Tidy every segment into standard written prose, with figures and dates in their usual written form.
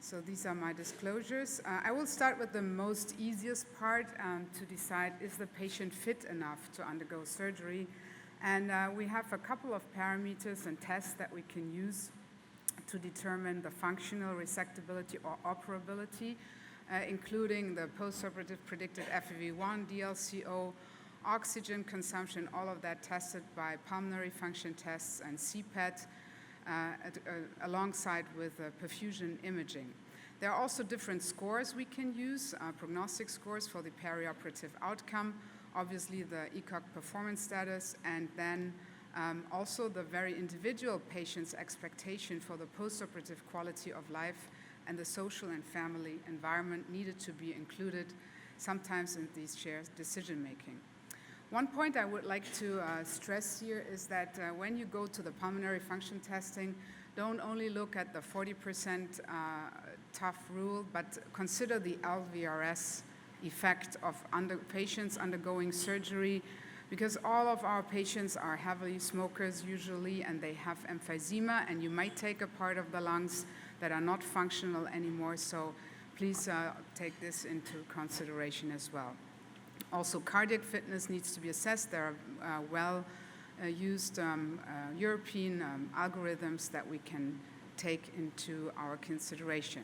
So these are my disclosures. I will start with the most easiest part to decide, is the patient fit enough to undergo surgery? And we have a couple of parameters and tests that we can use to determine the functional resectability or operability, including the postoperative predicted FEV1, DLCO, oxygen consumption, all of that tested by pulmonary function tests and CPET, alongside with perfusion imaging. There are also different scores we can use, prognostic scores for the perioperative outcome, obviously the ECOG performance status, and then also the very individual patient's expectation for the postoperative quality of life and the social and family environment needed to be included sometimes in these shared decision-making. One point I would like to stress here is that when you go to the pulmonary function testing, don't only look at the 40% tough rule, but consider the LVRS effect of patients undergoing surgery, because all of our patients are heavily smokers usually, and they have emphysema, and you might take a part of the lungs that are not functional anymore, so please take this into consideration as well. Also, cardiac fitness needs to be assessed. There are well-used European algorithms that we can take into our consideration.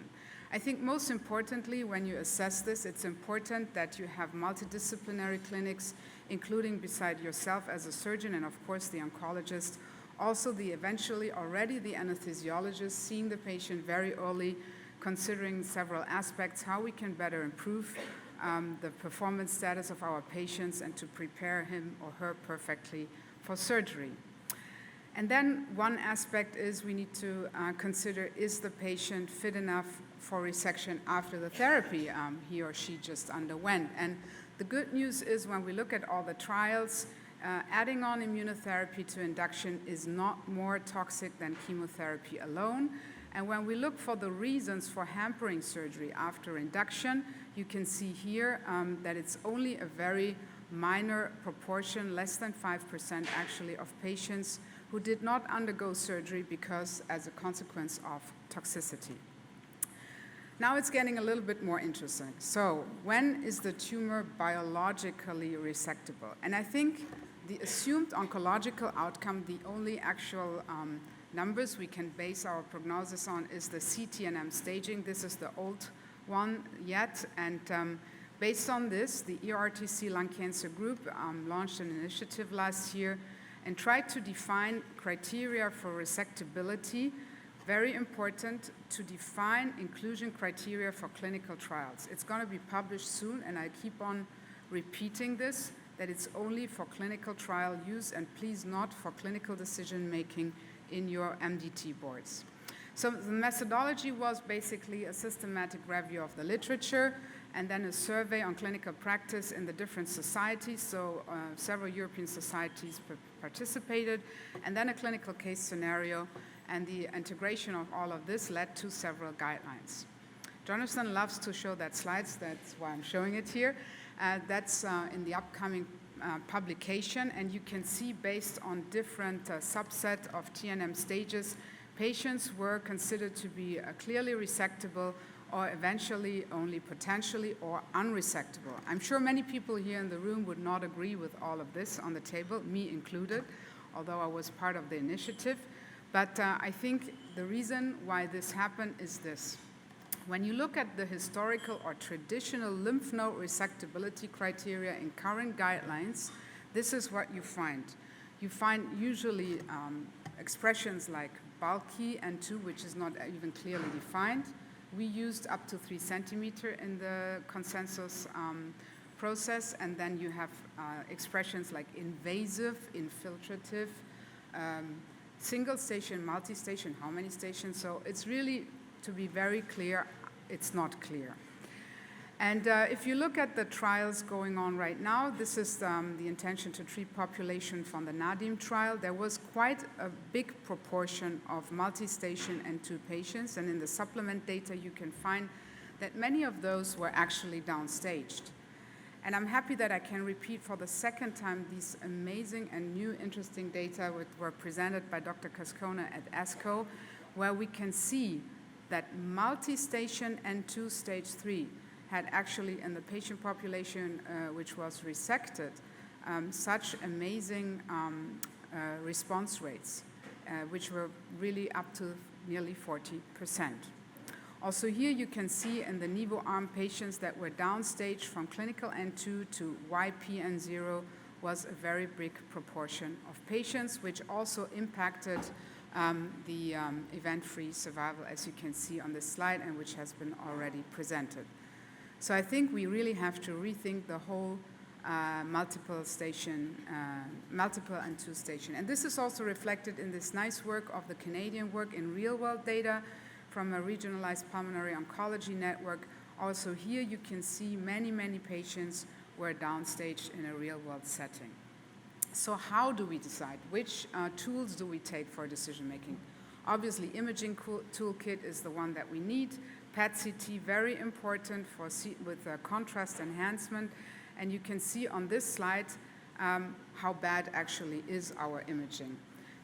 I think most importantly, when you assess this, it's important that you have multidisciplinary clinics, including beside yourself as a surgeon and of course the oncologist, also eventually already the anesthesiologist, seeing the patient very early, considering several aspects, how we can better improve the performance status of our patients and to prepare him or her perfectly for surgery. And then one aspect is we need to consider, is the patient fit enough for resection after the therapy he or she just underwent? And the good news is when we look at all the trials, adding on immunotherapy to induction is not more toxic than chemotherapy alone. And when we look for the reasons for hampering surgery after induction, you can see here that it's only a very minor proportion, less than 5% actually, of patients who did not undergo surgery because as a consequence of toxicity. Now it's getting a little bit more interesting. So when is the tumor biologically resectable? And I think the assumed oncological outcome, the only actual numbers we can base our prognosis on is the CTNM staging. This is the old one yet, and based on this, the EORTC lung cancer group launched an initiative last year and tried to define criteria for resectability. Very important to define inclusion criteria for clinical trials. It's going to be published soon, and I keep on repeating this, that it's only for clinical trial use and please not for clinical decision making in your MDT boards. So the methodology was basically a systematic review of the literature and then a survey on clinical practice in the different societies. So several European societies participated, and then a clinical case scenario, and the integration of all of this led to several guidelines. Jonathan loves to show that slides, that's why I'm showing it here. That's in the upcoming publication, and you can see based on different subset of TNM stages, patients were considered to be clearly resectable or eventually only potentially or unresectable. I'm sure many people here in the room would not agree with all of this on the table, me included, although I was part of the initiative. But I think the reason why this happened is this. When you look at the historical or traditional lymph node resectability criteria in current guidelines, this is what you find. You find usually expressions like bulky N2, which is not even clearly defined. We used up to 3 centimeter in the consensus process, and then you have expressions like invasive, infiltrative, single station, multi-station, how many stations? So it's really, to be very clear, it's not clear. And if you look at the trials going on right now, this is the intention to treat population from the NADIM trial. There was quite a big proportion of multi-station N2 patients, and in the supplement data you can find that many of those were actually downstaged. And I'm happy that I can repeat for the second time these amazing and new interesting data which were presented by Dr. Cascona at ASCO, where we can see that multi-station N2 stage 3 had actually in the patient population which was resected such amazing response rates, which were really up to nearly 40%. Also here you can see in the Nivo arm patients that were downstage from clinical N2 to YPN0 was a very big proportion of patients, which also impacted the event-free survival, as you can see on this slide, and which has been already presented. So I think we really have to rethink the whole multiple N2 station. And this is also reflected in this nice work of the Canadian work in real-world data from a regionalized pulmonary oncology network. Also here you can see many, many patients were downstaged in a real-world setting. So how do we decide? Which tools do we take for decision making? Obviously, imaging toolkit is the one that we need. PET-CT, very important with contrast enhancement. And you can see on this slide how bad actually is our imaging.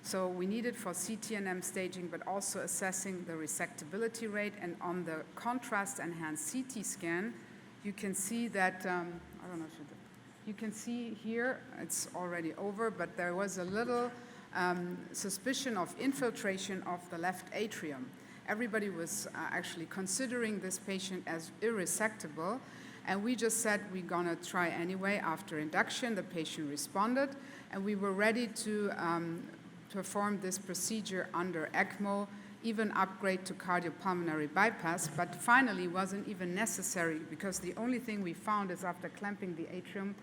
So we need it for CT&M staging, but also assessing the resectability rate. And on the contrast-enhanced CT scan, you can see that, I don't know if you can see here, it's already over, but there was a little suspicion of infiltration of the left atrium. Everybody was actually considering this patient as irresectable, and we just said we're gonna try anyway. After induction, the patient responded, and we were ready to perform this procedure under ECMO, even upgrade to cardiopulmonary bypass, but finally wasn't even necessary because the only thing we found is after clamping the atrium,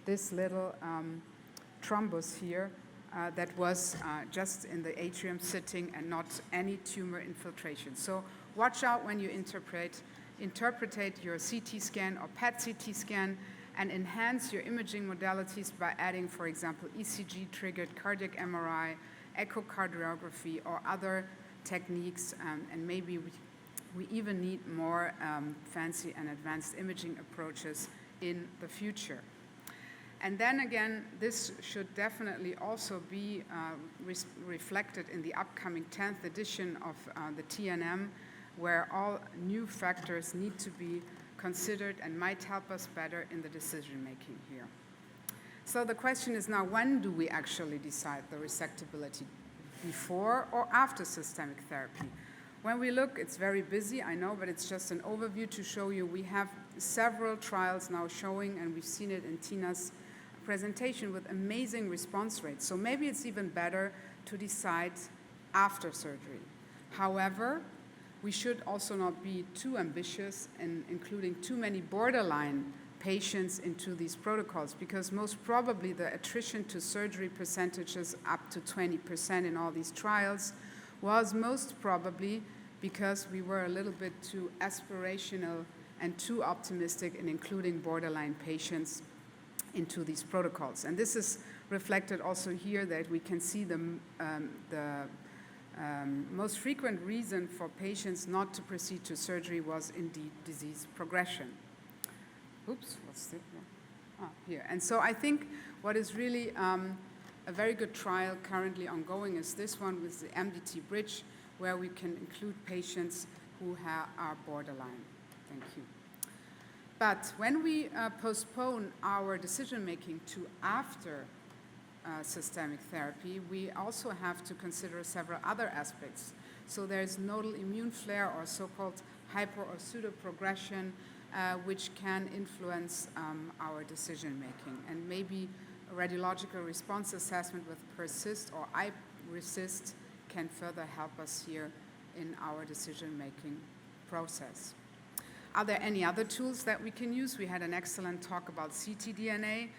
this little thrombus here that was just in the atrium sitting and not any tumor infiltration. So watch out when you interpret your CT scan or PET-CT scan and enhance your imaging modalities by adding, for example, ECG-triggered cardiac MRI, echocardiography, or other techniques, and maybe we even need more fancy and advanced imaging approaches in the future. And then again, this should definitely also be reflected in the upcoming 10th edition of the TNM, where all new factors need to be considered and might help us better in the decision making here. So the question is now, when do we actually decide the resectability? Before or after systemic therapy? When we look, it's very busy, I know, but it's just an overview to show you. We have several trials now showing, and we've seen it in Tina's presentation, with amazing response rates. So maybe it's even better to decide after surgery. However, we should also not be too ambitious in including too many borderline patients into these protocols, because most probably the attrition to surgery percentages up to 20% in all these trials was most probably because we were a little bit too aspirational and too optimistic in including borderline patients into these protocols. And this is reflected also here, that we can see the most frequent reason for patients not to proceed to surgery was indeed disease progression. Oops, what's this? Here. And so I think what is really a very good trial currently ongoing is this one with the MDT bridge, where we can include patients who are borderline. Thank you. But when we postpone our decision-making to after systemic therapy, we also have to consider several other aspects. So there's nodal immune flare, or so-called hyper or pseudoprogression, which can influence our decision-making. And maybe a radiological response assessment with PERSIST or iRECIST can further help us here in our decision-making process. Are there any other tools that we can use? We had an excellent talk about ctDNA,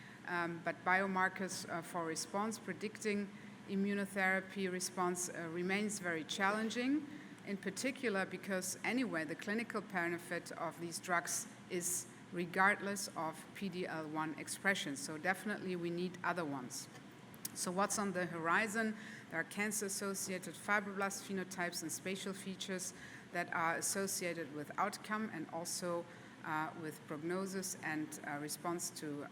but biomarkers for response, predicting immunotherapy response remains very challenging, in particular because anyway, the clinical benefit of these drugs is regardless of PD-L1 expression. So definitely we need other ones. So what's on the horizon? There are cancer-associated fibroblast phenotypes and spatial features that are associated with outcome and also with prognosis and response to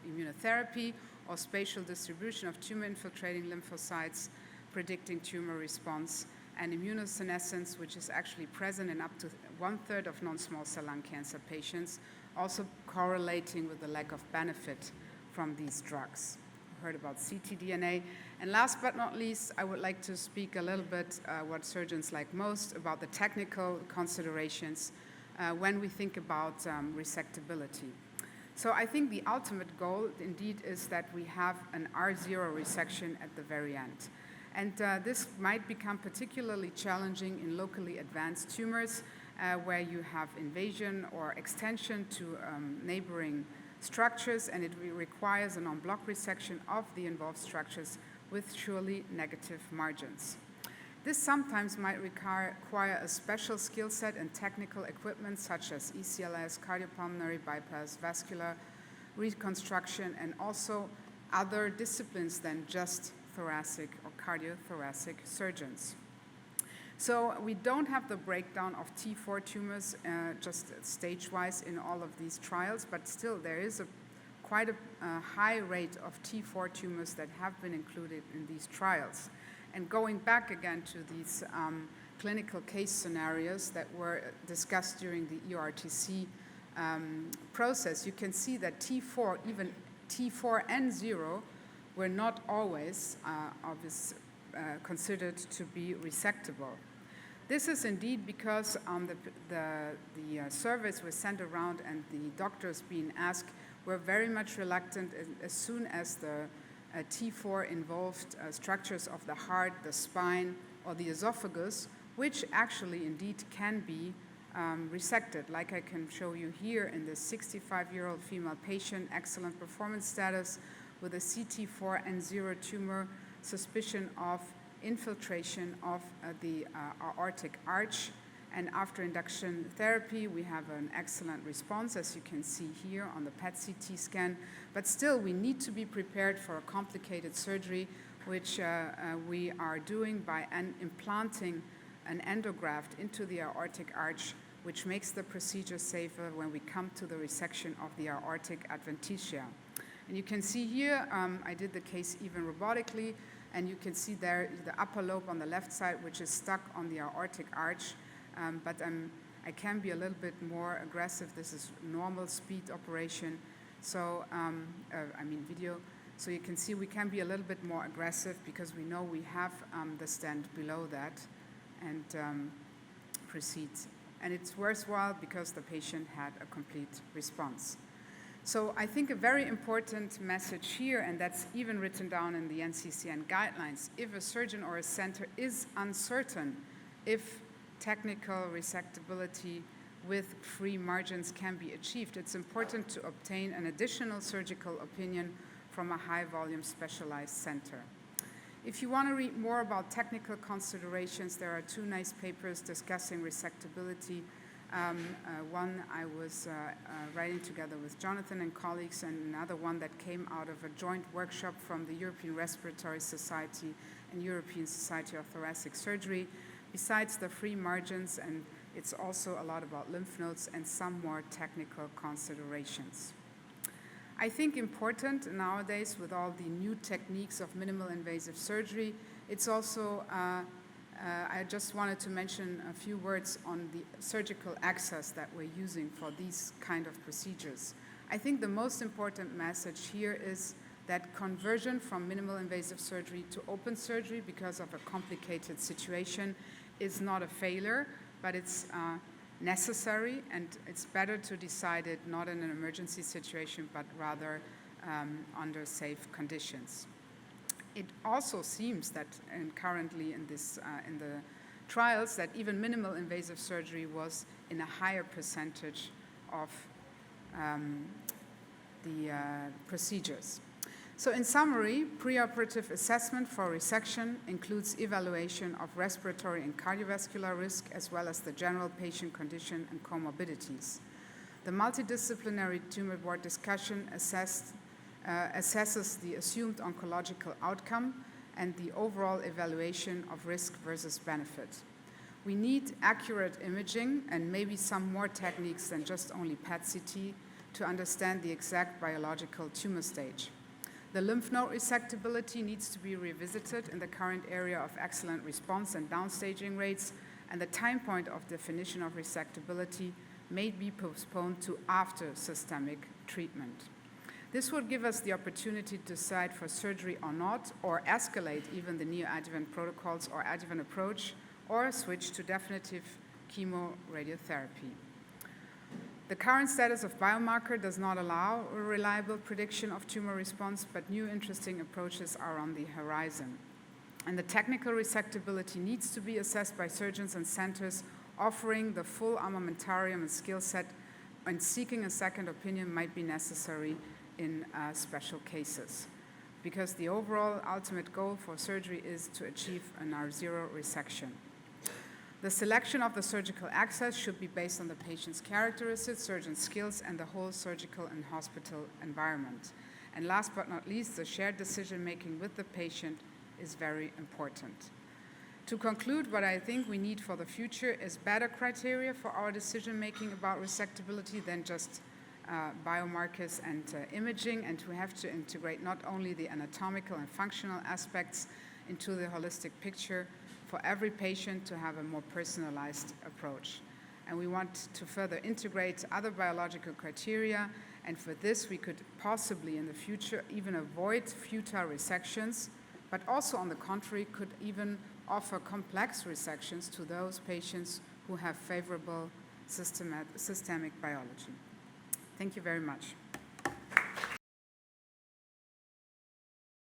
immunotherapy, or spatial distribution of tumor-infiltrating lymphocytes predicting tumor response, and immunosenescence, which is actually present in up to 1/3 of non-small cell lung cancer patients, also correlating with the lack of benefit from these drugs. We heard about ctDNA. And last but not least, I would like to speak a little bit what surgeons like most about the technical considerations when we think about resectability. So I think the ultimate goal indeed is that we have an R0 resection at the very end. And this might become particularly challenging in locally advanced tumors where you have invasion or extension to neighboring structures, and it requires an en bloc resection of the involved structures with surely negative margins. This sometimes might require a special skill set and technical equipment such as ECLS, cardiopulmonary bypass, vascular reconstruction, and also other disciplines than just thoracic or cardiothoracic surgeons. So we don't have the breakdown of T4 tumors just stage-wise in all of these trials, but still there is quite a high rate of T4 tumors that have been included in these trials. And going back again to these clinical case scenarios that were discussed during the EORTC process, you can see that T4, even T4 and 0, were not always considered to be resectable. This is indeed because the surveys were sent around and the doctors being asked were very much reluctant as soon as the T4 involved structures of the heart, the spine, or the esophagus, which actually indeed can be resected, like I can show you here in this 65-year-old female patient, excellent performance status with a CT4 and 0 tumor, suspicion of infiltration of the aortic arch. And after induction therapy, we have an excellent response, as you can see here on the PET-CT scan. But still, we need to be prepared for a complicated surgery, which we are doing by implanting an endograft into the aortic arch, which makes the procedure safer when we come to the resection of the aortic adventitia. And you can see here, I did the case even robotically, and you can see there the upper lobe on the left side, which is stuck on the aortic arch. But I can be a little bit more aggressive. This is normal speed operation, so video. So you can see we can be a little bit more aggressive because we know we have the stent below that and proceed. And it's worthwhile because the patient had a complete response. So I think a very important message here, and that's even written down in the NCCN guidelines, if a surgeon or a center is uncertain if technical resectability with free margins can be achieved, it's important to obtain an additional surgical opinion from a high-volume specialized center. If you want to read more about technical considerations, there are two nice papers discussing resectability. One I was writing together with Jonathan and colleagues, and another one that came out of a joint workshop from the European Respiratory Society and European Society of Thoracic Surgery. Besides the free margins, and it's also a lot about lymph nodes and some more technical considerations. I think important nowadays with all the new techniques of minimal invasive surgery, it's also, I just wanted to mention a few words on the surgical access that we're using for these kind of procedures. I think the most important message here is that conversion from minimal invasive surgery to open surgery because of a complicated situation is not a failure, but it's necessary, and it's better to decide it not in an emergency situation, but rather under safe conditions. It also seems that currently in the trials that even minimal invasive surgery was in a higher percentage of the procedures. So in summary, preoperative assessment for resection includes evaluation of respiratory and cardiovascular risk, as well as the general patient condition and comorbidities. The multidisciplinary tumor board discussion assesses the assumed oncological outcome and the overall evaluation of risk versus benefit. We need accurate imaging and maybe some more techniques than just only PET-CT to understand the exact biological tumor stage. The lymph node resectability needs to be revisited in the current area of excellent response and downstaging rates, and the time point of definition of resectability may be postponed to after systemic treatment. This would give us the opportunity to decide for surgery or not, or escalate even the neoadjuvant protocols or adjuvant approach, or switch to definitive chemoradiotherapy. The current status of biomarker does not allow a reliable prediction of tumor response, but new interesting approaches are on the horizon. And the technical resectability needs to be assessed by surgeons and centers offering the full armamentarium and skill set, and seeking a second opinion might be necessary in special cases, because the overall ultimate goal for surgery is to achieve an R0 resection. The selection of the surgical access should be based on the patient's characteristics, surgeon skills, and the whole surgical and hospital environment. And last but not least, the shared decision-making with the patient is very important. To conclude, what I think we need for the future is better criteria for our decision-making about resectability than just biomarkers and imaging, and we have to integrate not only the anatomical and functional aspects into the holistic picture for every patient to have a more personalized approach. And we want to further integrate other biological criteria, and for this we could possibly in the future even avoid futile resections, but also on the contrary could even offer complex resections to those patients who have favorable systemic biology. Thank you very much.